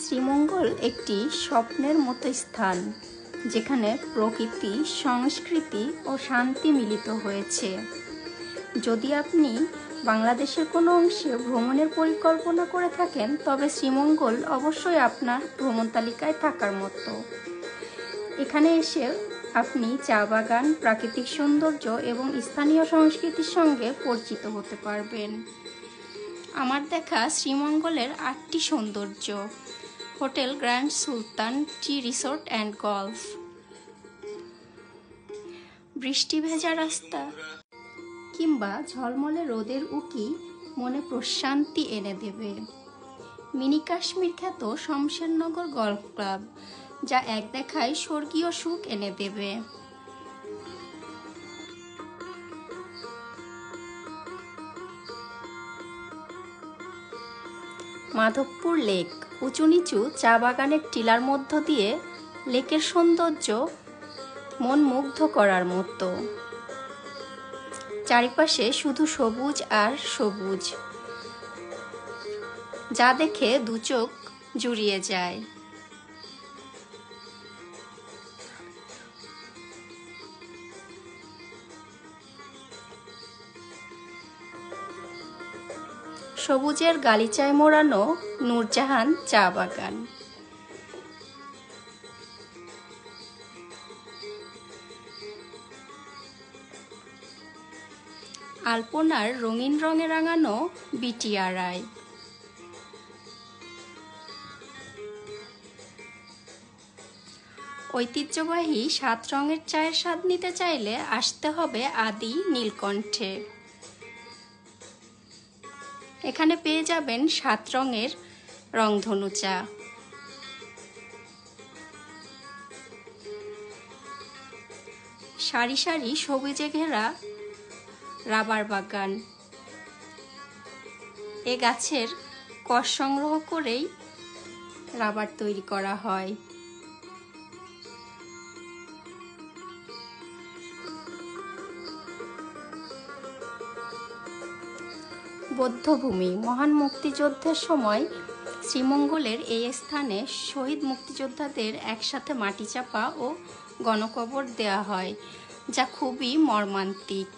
শ্রীমঙ্গল একটি স্বপ্নের মতো স্থান, যেখানে প্রকৃতি, সংস্কৃতি ও শান্তি মিলিত হয়েছে। যদি আপনি বাংলাদেশের কোনো অংশে ভ্রমণের পরিকল্পনা করে থাকেন, তবে শ্রীমঙ্গল অবশ্যই আপনার ভ্রমণ তালিকায় থাকার মতো। এখানে এসে আপনি চা বাগান, প্রাকৃতিক সৌন্দর্য এবং স্থানীয় সংস্কৃতির সঙ্গে পরিচিত হতে পারবেন। আমার দেখা শ্রীমঙ্গলের 8টি সৌন্দর্য: hotel grand Sultan tea resort and golf, বৃষ্টি ভেজা রাস্তা কিংবা ঝলমলে রোদের উকি মনে প্রশান্তি এনে দেবে। মিনি কাশ্মীর খ্যাত শমশেরনগর গলফ ক্লাব, যা এক দেখায় স্বর্গীয় সুখ এনে দেবে। মাধবপুর লেক, উঁচু নিচু চা বাগানের টিলার মধ্য দিয়ে লেকের সৌন্দর্য মন মুগ্ধ করার মতো। চারিপাশে শুধু সবুজ আর সবুজ, যা দেখে দু চোখ জুড়িয়ে যায়। সবুজের গালিচায় মোড়ানো নূরজাহান চা বাগান, আলপনার রঙিন রঙে রাঙানো বিটিআরআই, ঐতিহ্যবাহী 7 রঙের চায়ের স্বাদ নিতে চাইলে আসতে হবে আদি নীলকণ্ঠে। এখানে পেয়ে যাবেন 7 রঙের রংধনু চা। সারি সারি সবুজে ঘেরা রাবার বাগান, এ গাছের কষ সংগ্রহ করেই রাবার তৈরি করা হয়। বৌদ্ধভূমি, মহান মুক্তিযুদ্ধের সময় শ্রীমঙ্গলের এই স্থানে শহীদ মুক্তিযোদ্ধাদের একসাথে মাটি চাপা ও গণকবর দেয়া হয়, যা খুবই মর্মান্তিক।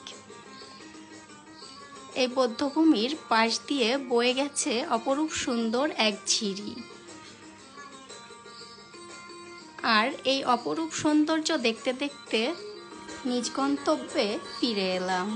এই বৌদ্ধভূমির পাশ দিয়ে বয়ে গেছে অপরূপ সুন্দর এক ঝিরি, আর এই অপরূপ সৌন্দর্য দেখতে দেখতে নিজ গন্তব্যে ফিরে এলাম।